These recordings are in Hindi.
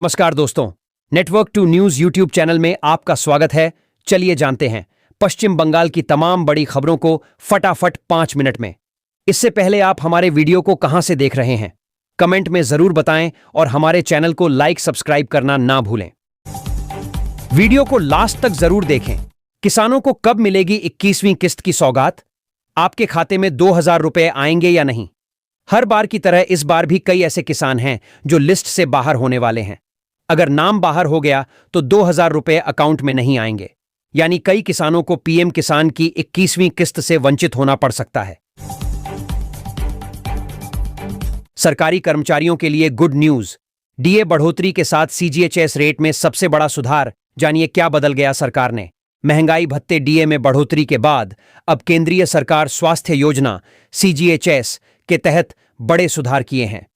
नमस्कार दोस्तों, network to news YouTube channel में आपका स्वागत है। चलिए जानते हैं पश्चिम बंगाल की तमाम बड़ी खबरों को फटाफट 5 मिनट में। इससे पहले आप हमारे वीडियो को कहां से देख रहे हैं, कमेंट में जरूर बताएं और हमारे चैनल को लाइक सब्सक्राइब करना ना भूलें। वीडियो को लास्ट तक जरूर देखें। किसानों को कब मिलेगी 21वीं किस्त की सौगात? आपके खाते में 2000 रुपए आएंगे या नहीं? हर बार की तरह इस बार भी कई ऐसे किसान हैं जो लिस्ट से बाहर होने वाले हैं। अगर नाम बाहर हो गया तो 2000 रुपए अकाउंट में नहीं आएंगे, यानी कई किसानों को पीएम किसान की 21वीं किस्त से वंचित होना पड़ सकता है। सरकारी कर्मचारियों के लिए गुड न्यूज। डीए बढ़ोतरी के साथ सीजीएचएस रेट में सबसे बड़ा सुधार। जानिए क्या बदल गया सरकार ने। महंगाई भत्ते डीए में बढ़ोतरी के बाद अब केंद्रीय सरकार स्वास्थ्य योजना सीजीएचएस के तहत बड़े सुधार किए हैं।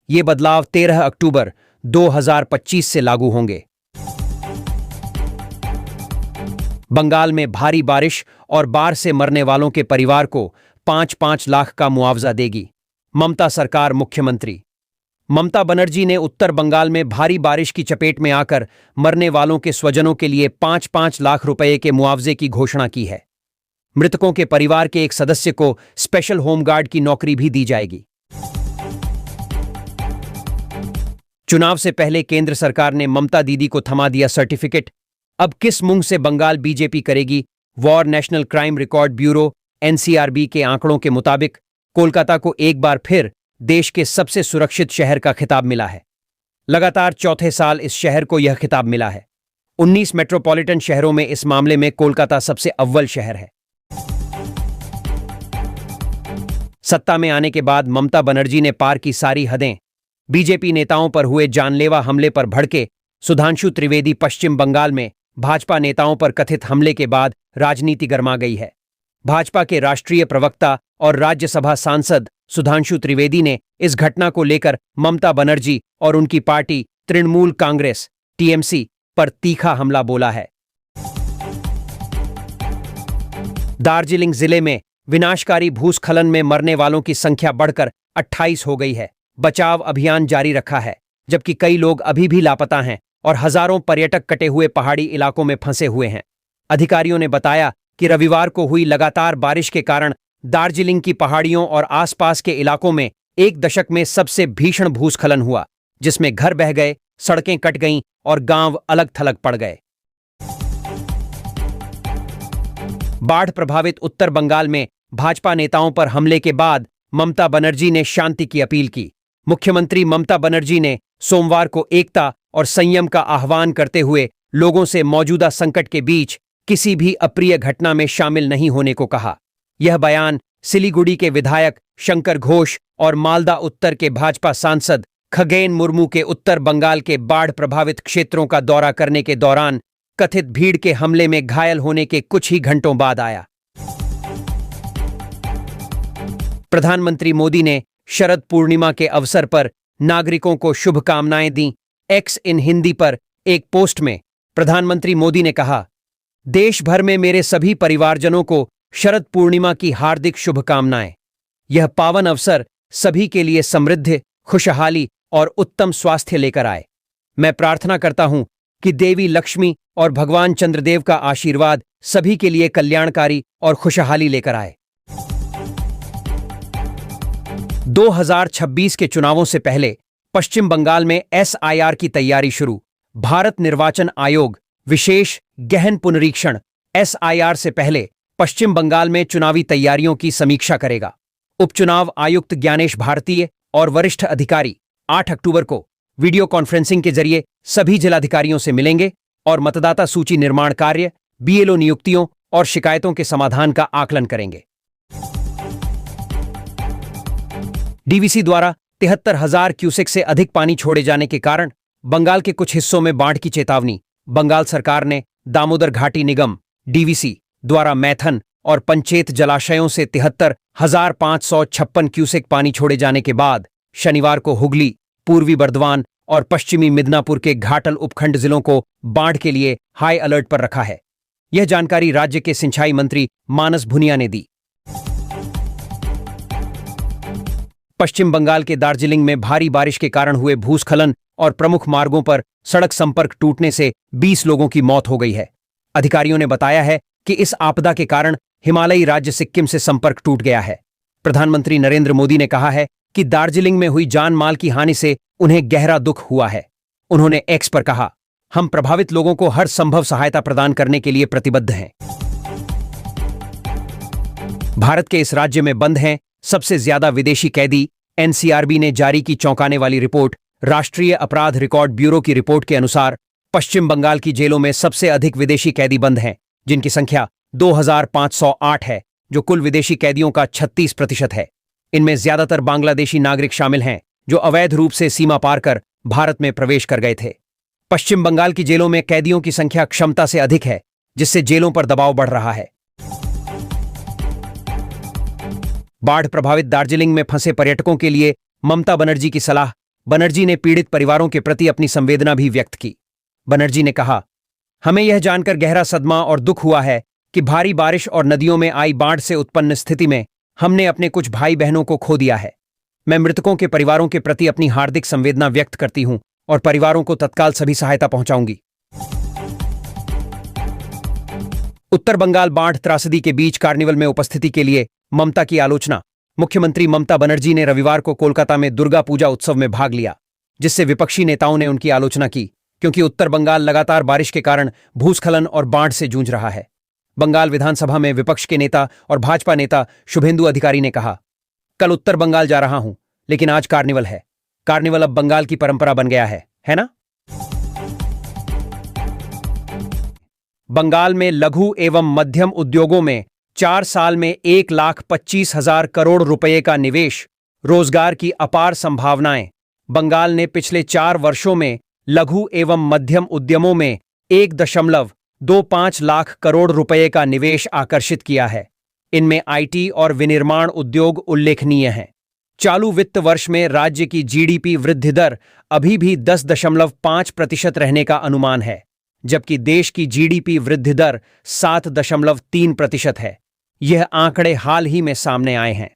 ये बदलाव 13 अक्टूबर 2025 से लागू होंगे। बंगाल में भारी बारिश और बाढ़ से मरने वालों के परिवार को 5-5 लाख का मुआवजा देगी ममता सरकार। मुख्यमंत्री ममता बनर्जी ने उत्तर बंगाल में भारी बारिश की चपेट में आकर मरने वालों के स्वजनों के लिए 5-5 लाख रुपए के मुआवजे की घोषणा की है। मृतकों के परिवार के एक सदस्य को स्पेशल होमगार्ड की नौकरी भी दी जाएगी। चुनाव से पहले केंद्र सरकार ने ममता दीदी को थमा दिया सर्टिफिकेट। अब किस मुंह से बंगाल बीजेपी करेगी war? National crime record bureau NCRB के आंकड़ों के मुताबिक कोलकाता को एक बार फिर देश के सबसे सुरक्षित शहर का खिताब मिला है। लगातार चौथे साल इस शहर को यह खिताब मिला है। 19 मेट्रोपॉलिटन शहरों में इस मामले में कोलकाता सबसे अव्वल शहर है। सत्ता में आने के बाद ममता बनर्जी ने पार की सारी हदें। बीजेपी नेताओं पर हुए जानलेवा हमले पर भड़के सुधांशु त्रिवेदी। पश्चिम बंगाल में भाजपा नेताओं पर कथित हमले के बाद राजनीति गर्मा गई है। भाजपा के राष्ट्रीय प्रवक्ता और राज्यसभा सांसद सुधांशु त्रिवेदी ने इस घटना को लेकर ममता बनर्जी और उनकी पार्टी तृणमूल कांग्रेस टीएमसी पर तीखा हमला बोला है। दार्जिलिंग जिले में विनाशकारी भूस्खलन में मरने वालों की संख्या बढ़कर 28 हो गई है। बचाव अभियान जारी रखा है, जबकि कई लोग अभी भी लापता हैं और हजारों पर्यटक कटे हुए पहाड़ी इलाकों में फंसे हुए हैं। अधिकारियों ने बताया कि रविवार को हुई लगातार बारिश के कारण दार्जिलिंग की पहाड़ियों और आसपास के इलाकों में एक दशक में सबसे भीषण भूस्खलन हुआ, जिसमें घर बह गए, सड़कें कट गईं और गांव अलग थलग पड़ गए। बाढ़ प्रभावित उत्तर बंगाल में भाजपा नेताओं पर हमले के बाद ममता बनर्जी ने शांति की अपील की। मुख्यमंत्री ममता बनर्जी ने सोमवार को एकता और संयम का आह्वान करते हुए लोगों से मौजूदा संकट के बीच किसी भी अप्रिय घटना में शामिल नहीं होने को कहा। यह बयान सिलीगुड़ी के विधायक शंकर घोष और मालदा उत्तर के भाजपा सांसद खगेन मुर्मू के उत्तर बंगाल के बाढ़ प्रभावित क्षेत्रों का दौरा करने के दौरान कथित भीड़ के हमले में घायल होने के कुछ ही घंटों बाद आया। प्रधानमंत्री मोदी ने शरद पूर्णिमा के अवसर पर नागरिकों को शुभकामनाएं दी। एक्स इन हिंदी पर एक पोस्ट में प्रधानमंत्री मोदी ने कहा, देश भर में मेरे सभी परिवारजनों को शरद पूर्णिमा की हार्दिक शुभकामनाएं। यह पावन अवसर सभी के लिए समृद्धि, खुशहाली और उत्तम स्वास्थ्य लेकर आए। मैं प्रार्थना करता हूं कि देवी लक्ष्मी और भगवान चंद्रदेव का आशीर्वाद सभी के लिए कल्याणकारी और खुशहाली लेकर आए। 2026 के चुनावों से पहले पश्चिम बंगाल में एसआईआर की तैयारी शुरू। भारत निर्वाचन आयोग विशेष गहन पुनरीक्षण एसआईआर से पहले पश्चिम बंगाल में चुनावी तैयारियों की समीक्षा करेगा। उपचुनाव आयुक्त ज्ञानेश भारतीय और वरिष्ठ अधिकारी 8 अक्टूबर को वीडियो कॉन्फ्रेंसिंग के जरिए सभी जिलाधिकारियों से मिलेंगे और मतदाता सूची निर्माण कार्य, बीएलओ नियुक्तियों और शिकायतों के समाधान का आकलन करेंगे। डीवीसी द्वारा 73,000 क्यूसेक से अधिक पानी छोड़े जाने के कारण बंगाल के कुछ हिस्सों में बाढ़ की चेतावनी। बंगाल सरकार ने दामोदर घाटी निगम डीवीसी द्वारा मैथन और पंचेत जलाशयों से 73,556 क्यूसेक पानी छोड़े जाने के बाद शनिवार को हुगली, पूर्वी बर्धमान और पश्चिमी मिदनापुर के घाटल उपखंड जिलों को बाढ़ के लिए हाई अलर्ट पर रखा है। यह जानकारी राज्य के सिंचाई मंत्री मानस भुनिया ने दी। पश्चिम बंगाल के दार्जिलिंग में भारी बारिश के कारण हुए भूस्खलन और प्रमुख मार्गों पर सड़क संपर्क टूटने से 20 लोगों की मौत हो गई है। अधिकारियों ने बताया है कि इस आपदा के कारण हिमालयी राज्य सिक्किम से संपर्क टूट गया है। प्रधानमंत्री नरेंद्र मोदी ने कहा है कि दार्जिलिंग में हुई जान माल की हानि से उन्हें गहरा दुख हुआ है। उन्होंने एक्स पर कहा, हम प्रभावित लोगों को हर संभव सहायता प्रदान करने के लिए प्रतिबद्ध हैं। भारत के इस राज्य में बंद हैं सबसे ज्यादा विदेशी कैदी। एनसीआरबी ने जारी की चौंकाने वाली रिपोर्ट। राष्ट्रीय अपराध रिकॉर्ड ब्यूरो की रिपोर्ट के अनुसार पश्चिम बंगाल की जेलों में सबसे अधिक विदेशी कैदी बंद हैं, जिनकी संख्या 2508 है, जो कुल विदेशी कैदियों का 36% है। इनमें ज्यादातर बांग्लादेशी नागरिक शामिल हैं, जो अवैध रूप से सीमा पार कर भारत में प्रवेश कर गए थे। पश्चिम बंगाल की जेलों में कैदियों की संख्या क्षमता से अधिक है, जिससे जेलों पर दबाव बढ़ रहा है। बाढ़ प्रभावित दार्जिलिंग में फंसे पर्यटकों के लिए ममता बनर्जी की सलाह। बनर्जी ने पीड़ित परिवारों के प्रति अपनी संवेदना भी व्यक्त की। बनर्जी ने कहा, हमें यह जानकर गहरा सदमा और दुख हुआ है कि भारी बारिश और नदियों में आई बाढ़ से उत्पन्न स्थिति में हमने अपने कुछ भाई बहनों को खो दिया है। मैं मृतकों के परिवारों के प्रति अपनी हार्दिक संवेदना व्यक्त करती हूं और परिवारों को तत्काल सभी सहायता पहुंचाऊंगी। उत्तर बंगाल बाढ़ त्रासदी के बीच कार्निवल में उपस्थिति के लिए ममता की आलोचना। मुख्यमंत्री ममता बनर्जी ने रविवार को कोलकाता में दुर्गा पूजा उत्सव में भाग लिया, जिससे विपक्षी नेताओं ने उनकी आलोचना की, क्योंकि उत्तर बंगाल लगातार बारिश के कारण भूस्खलन और बाढ़ से जूझ रहा है। बंगाल विधानसभा में विपक्ष के नेता और भाजपा नेता शुभेंदु अधिकारी ने कहा, कल उत्तर बंगाल जा रहा हूं, लेकिन आज कार्निवल है। कार्निवल अब बंगाल की परंपरा बन गया है ना? बंगाल में लघु एवं मध्यम उद्योगों में 4 साल में 1,25,000 करोड़ रुपए का निवेश, रोजगार की अपार संभावनाएं। बंगाल ने पिछले 4 वर्षों में लघु एवं मध्यम उद्यमों में 1.25 लाख करोड़ रुपए का निवेश आकर्षित किया है। इनमें आईटी और विनिर्माण उद्योग उल्लेखनीय हैं। चालू वित्त वर्ष में राज्य की जीडीपी वृद्धि दर अभी भी 10.5% रहने का अनुमान है, जबकि देश की जीडीपी वृद्धि दर 7.3% है। यह आंकड़े हाल ही में सामने आए हैं।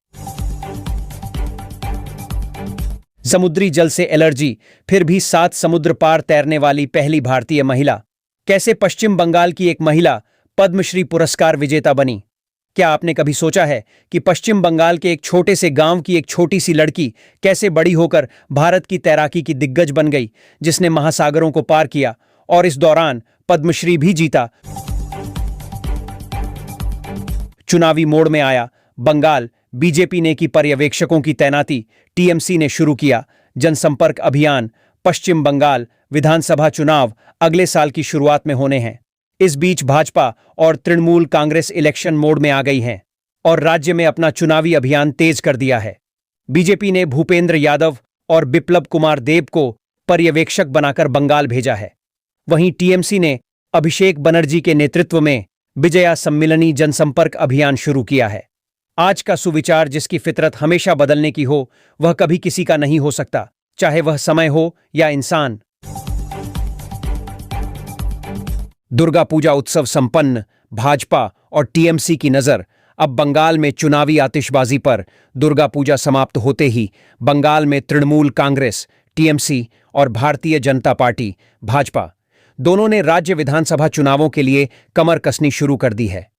समुद्री जल से एलर्जी, फिर भी 7 समुद्र पार तैरने वाली पहली भारतीय महिला। कैसे पश्चिम बंगाल की एक महिला पद्मश्री पुरस्कार विजेता बनी? क्या आपने कभी सोचा है कि पश्चिम बंगाल के एक छोटे से गांव की एक छोटी सी लड़की कैसे बड़ी होकर भारत की तैराकी की दिग्गज बन गई, जिसने महासागरों को पार किया और इस दौरान पद्मश्री भी जीता? चुनावी मोड़ में आया बंगाल। बीजेपी ने की पर्यवेक्षकों की तैनाती। टीएमसी ने शुरू किया जनसंपर्क अभियान। पश्चिम बंगाल विधानसभा चुनाव अगले साल की शुरुआत में होने हैं। इस बीच भाजपा और तृणमूल कांग्रेस इलेक्शन मोड में आ गई हैं और राज्य में अपना चुनावी अभियान तेज कर दिया है। बीजेपी ने भूपेंद्र यादव और बिप्लब कुमार देब को पर्यवेक्षक बनाकर बंगाल भेजा है। वहीं टीएमसी ने अभिषेक बनर्जी के नेतृत्व में विजया सम्मिलनी जनसंपर्क अभियान शुरू किया है। आज का सुविचार जिसकी फितरत हमेशा बदलने की हो, वह कभी किसी का नहीं हो सकता, चाहे वह समय हो या इंसान। दुर्गा पूजा उत्सव संपन्न। भाजपा और टीएमसी की नजर अब बंगाल में चुनावी आतिशबाजी पर। दुर्गा पूजा समाप्त होते ही बंगाल में तृणमूल कांग्रेस, टीएमसी और भारतीय जनता पार्टी, भाजपा, दोनों ने राज्य विधानसभा चुनावों के लिए कमर कसनी शुरू कर दी है।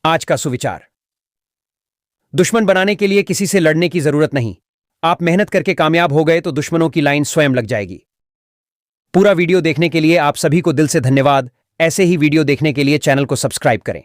आज का सुविचार। दुश्मन बनाने के लिए किसी से लड़ने की जरूरत नहीं। आप मेहनत करके कामयाब हो गए तो दुश्मनों की लाइन स्वयं लग जाएगी। पूरा वीडियो देखने के लिए आप सभी को दिल से धन्यवाद। ऐसे ही वीडियो देखने के लिए चैनल को सब्सक्राइब करें।